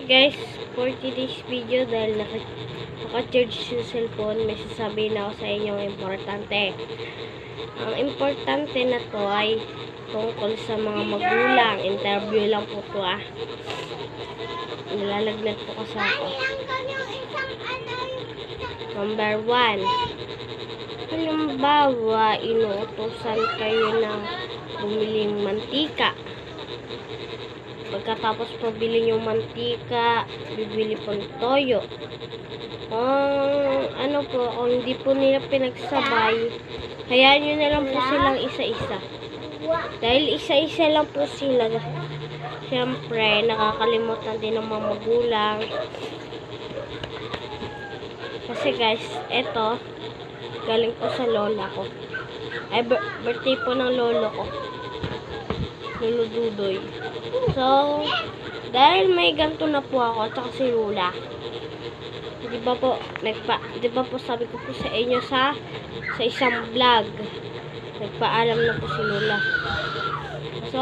Guys, for today's video, dahil naka-charge yung cellphone, may sasabihin ako sa inyong importante. Ang importante na to ay tungkol sa mga magulang. Interview lang po to Nilalagnat po kasi ako. Number 1. Halimbawa, inuutosan kayo ng bumiling mantika. Pagkatapos pabili yung mantika, bibili po ng toyo. Kung hindi po nila pinagsabay, hayaan nyo na lang po silang isa-isa. Dahil isa-isa lang po sila, syempre, nakakalimutan din ng mga magulang. Kasi guys, eto, galing po sa lola ko. Ay, birthday po ng lolo ko. Lolo Dudoy. So, dahil may ganito na po ako at saka si Lula. Di ba po sabi ko po sa inyo sa isang vlog. Nagpaalam na po si Lula. So,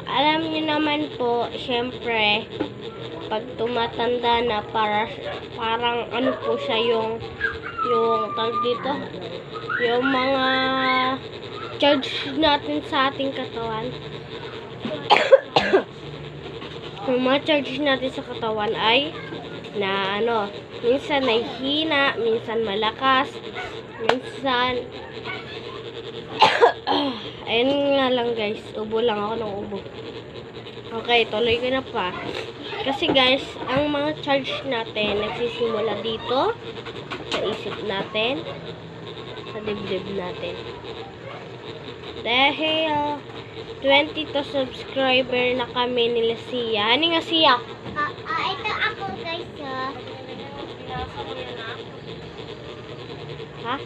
alam niyo naman po, syempre, pag tumatanda na parang ano po siya yung tawag dito, yung mga charge natin sa ating katawan. Yung mga charge natin sa katawan ay na minsan nahihina, minsan malakas, minsan ayun nga lang guys, ubo lang ako ng ubo. Okay, tuloy ko na pa. Kasi guys, ang mga charge natin nagsisimula dito sa isip natin, sa dibdib natin. Dahil 22 subscriber na kami nila Sia. Ano nga Sia? Ito ako guys. Ha?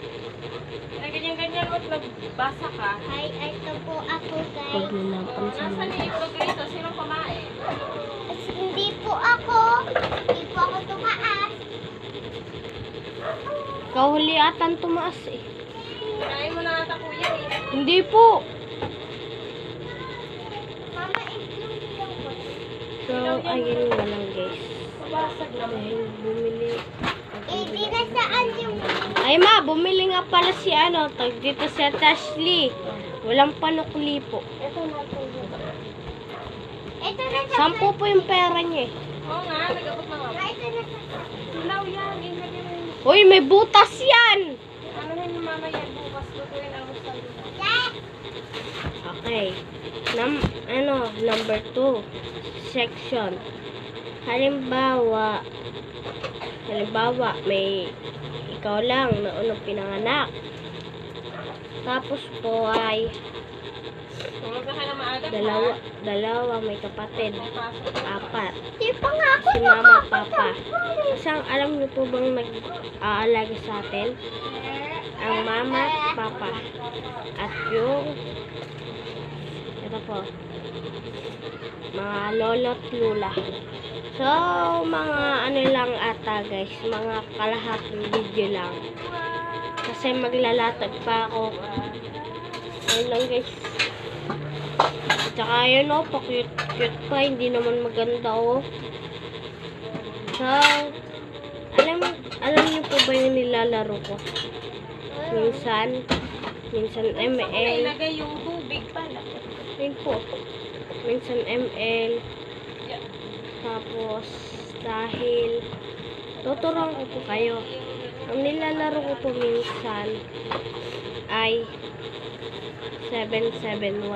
Ay, ganyan-ganyan mo nagbasa ka. Ay, ito po ako guys. Pag nalapan sa Nasaan yung libro dito? Sino kumain? Hindi po ako. Hindi po ako tumaas. Kahuliatan tumaas eh. Kinain mo na ata kuya eh. Hindi po. Mama, itlog lang po. So, ayun nga lang guys. Mabasag naman. Dahil bumili. Hindi na saan yung... Ay ma, bumili nga pala si tag dito si Ashley. Walang panukli po. Ito na po. Ito na sa... 10 po yung pera niya eh. Oo nga, nag-abot na nga. Ito na sa... Silaw yan. Ilagay mo yun. Uy, may butas yan! Ano na yung mama yan bukas? Lutuin ang gusto nila. Okay. Number 2. Section. Halimbawa, may ikaw lang na unang pinanganak. Tapos po ay Tulog na ka na maaga. dalawa may kapatid. 4. Di pa nga ako Si mama, papa. Kasi alam niyo po bang nag-aalaga sa atin? Ang mama, papa. At yung ito po, mga lolo at lula. So, mga lang ata guys, mga kalahating video lang. Kasi maglalatag pa ako. Ayun lang guys. At saka yun pa-cute pa, hindi naman maganda So, alam niyo po ba yung nilalaro ko? Minsan ML. Ilagay yung tubig pala. Yun po. Minsan ML. Tapos, dahil tuturuan ko po kayo. Ang nilalaro ko po minsan ay 771.